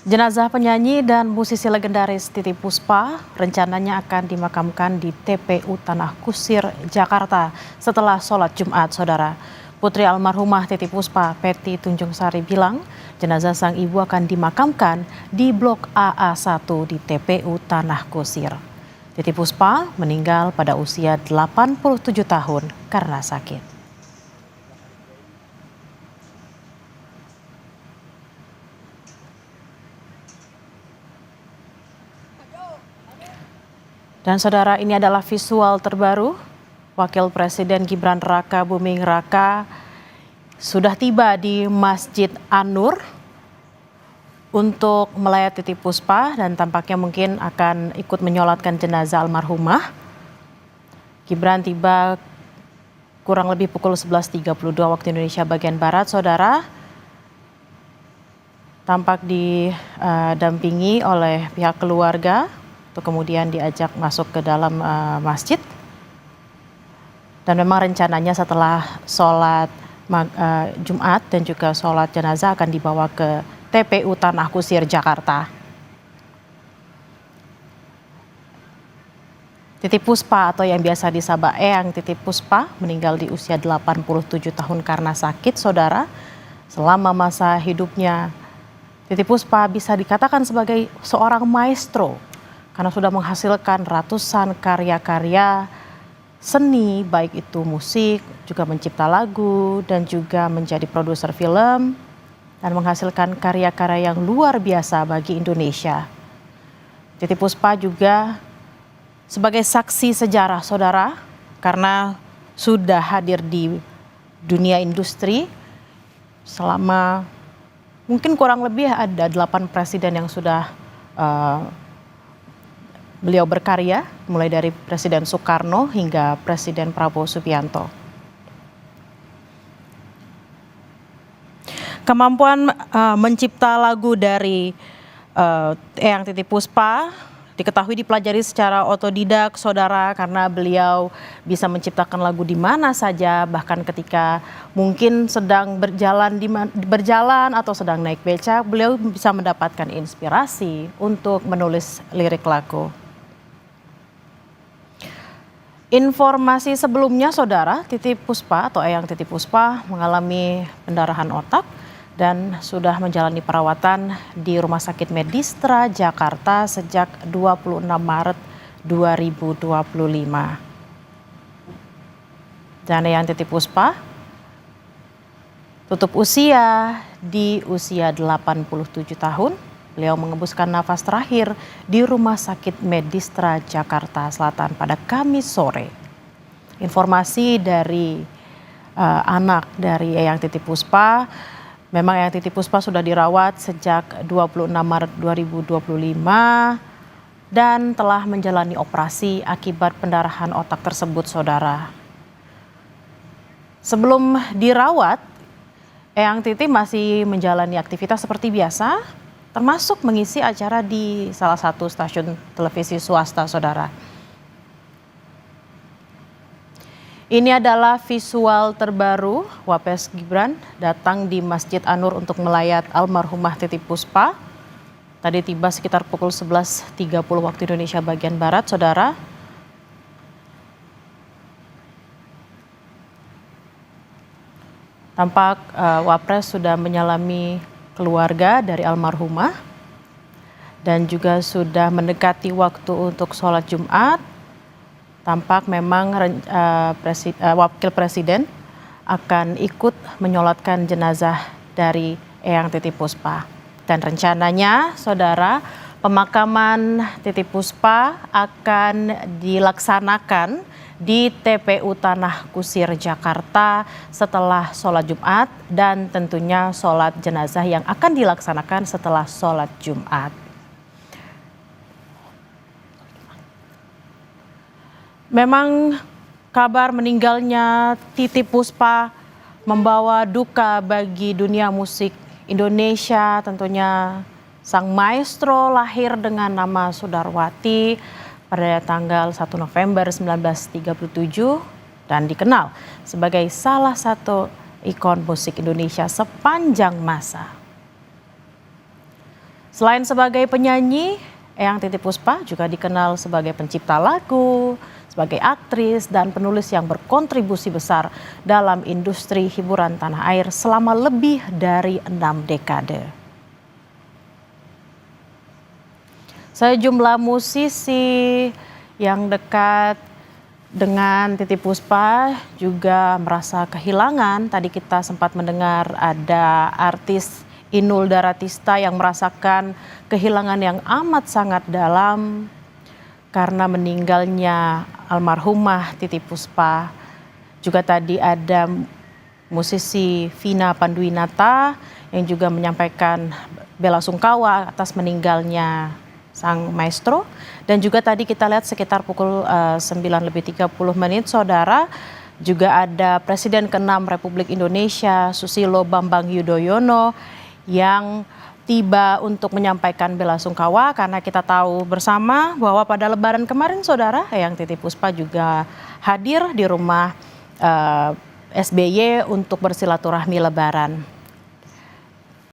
Jenazah penyanyi dan musisi legendaris Titiek Puspa rencananya akan dimakamkan di TPU Tanah Kusir, Jakarta setelah sholat Jumat, Saudara. Putri almarhumah Titiek Puspa, Peti Tunjungsari bilang, jenazah sang ibu akan dimakamkan di Blok AA1 di TPU Tanah Kusir. Titiek Puspa meninggal pada usia 87 tahun karena sakit. Dan saudara, ini adalah visual terbaru. Wakil Presiden Gibran Raka Buming Raka sudah tiba di Masjid An-Nur untuk melayat Titiek Puspa dan tampaknya mungkin akan ikut menyolatkan jenazah almarhumah. Gibran tiba kurang lebih pukul 11.32 waktu Indonesia bagian Barat, saudara. Tampak didampingi oleh pihak keluarga. Kemudian diajak masuk ke dalam masjid, dan memang rencananya setelah sholat Jumat dan juga sholat jenazah akan dibawa ke TPU Tanah Kusir, Jakarta. Titiek Puspa atau yang biasa disapa Eyang Titiek Puspa meninggal di usia 87 tahun karena sakit, saudara. Selama masa hidupnya, Titiek Puspa bisa dikatakan sebagai seorang maestro karena sudah menghasilkan ratusan karya-karya seni, baik itu musik, juga mencipta lagu, dan juga menjadi produser film, dan menghasilkan karya-karya yang luar biasa bagi Indonesia. Titiek Puspa juga sebagai saksi sejarah, saudara, karena sudah hadir di dunia industri selama mungkin kurang lebih ada 8 presiden yang sudah beliau berkarya, mulai dari Presiden Soekarno hingga Presiden Prabowo Subianto. Kemampuan mencipta lagu dari Eyang Titiek Puspa diketahui dipelajari secara otodidak, saudara, karena beliau bisa menciptakan lagu di mana saja, bahkan ketika mungkin sedang berjalan atau sedang naik becak, beliau bisa mendapatkan inspirasi untuk menulis lirik lagu. Informasi sebelumnya, saudara, Titiek Puspa atau Eyang Titiek Puspa mengalami pendarahan otak dan sudah menjalani perawatan di Rumah Sakit Medistra Jakarta sejak 26 Maret 2025. Dan Eyang Titiek Puspa tutup usia di usia 87 tahun. Beliau mengembuskan nafas terakhir di Rumah Sakit Medistra Jakarta Selatan pada Kamis sore. Informasi dari anak dari Eyang Titiek Puspa, memang Eyang Titiek Puspa sudah dirawat sejak 26 Maret 2025 dan telah menjalani operasi akibat pendarahan otak tersebut, saudara. Sebelum dirawat, Eyang Titiek masih menjalani aktivitas seperti biasa, termasuk mengisi acara di salah satu stasiun televisi swasta, saudara. Ini adalah visual terbaru Wapres Gibran datang di Masjid An-Nur untuk melayat almarhumah Titiek Puspa. Tadi tiba sekitar pukul 11.30 waktu Indonesia bagian Barat, saudara. Tampak Wapres sudah menyalami keluarga dari almarhumah dan juga sudah mendekati waktu untuk sholat Jumat. Tampak memang Wakil Presiden akan ikut menyolatkan jenazah dari Eyang Titiek Puspa. Dan rencananya, saudara, pemakaman Titiek Puspa akan dilaksanakan di TPU Tanah Kusir, Jakarta setelah sholat Jumat dan tentunya sholat jenazah yang akan dilaksanakan setelah sholat Jumat. Memang kabar meninggalnya Titiek Puspa membawa duka bagi dunia musik Indonesia. Tentunya sang maestro lahir dengan nama Sudarwati pada tanggal 1 November 1937 dan dikenal sebagai salah satu ikon musik Indonesia sepanjang masa. Selain sebagai penyanyi, Eyang Titiek Puspa juga dikenal sebagai pencipta lagu, sebagai aktris dan penulis yang berkontribusi besar dalam industri hiburan tanah air selama lebih dari 6 dekade. Sejumlah musisi yang dekat dengan Titiek Puspa juga merasa kehilangan. Tadi kita sempat mendengar ada artis Inul Daratista yang merasakan kehilangan yang amat sangat dalam karena meninggalnya almarhumah Titiek Puspa. Juga tadi ada musisi Vina Panduwinata yang juga menyampaikan bela sungkawa atas meninggalnya sang maestro. Dan juga tadi kita lihat sekitar pukul 9:30 saudara, juga ada Presiden ke-6 Republik Indonesia Susilo Bambang Yudhoyono yang tiba untuk menyampaikan bela sungkawa karena kita tahu bersama bahwa pada Lebaran kemarin saudara, Eyang Titiek Puspa juga hadir di rumah SBY untuk bersilaturahmi Lebaran.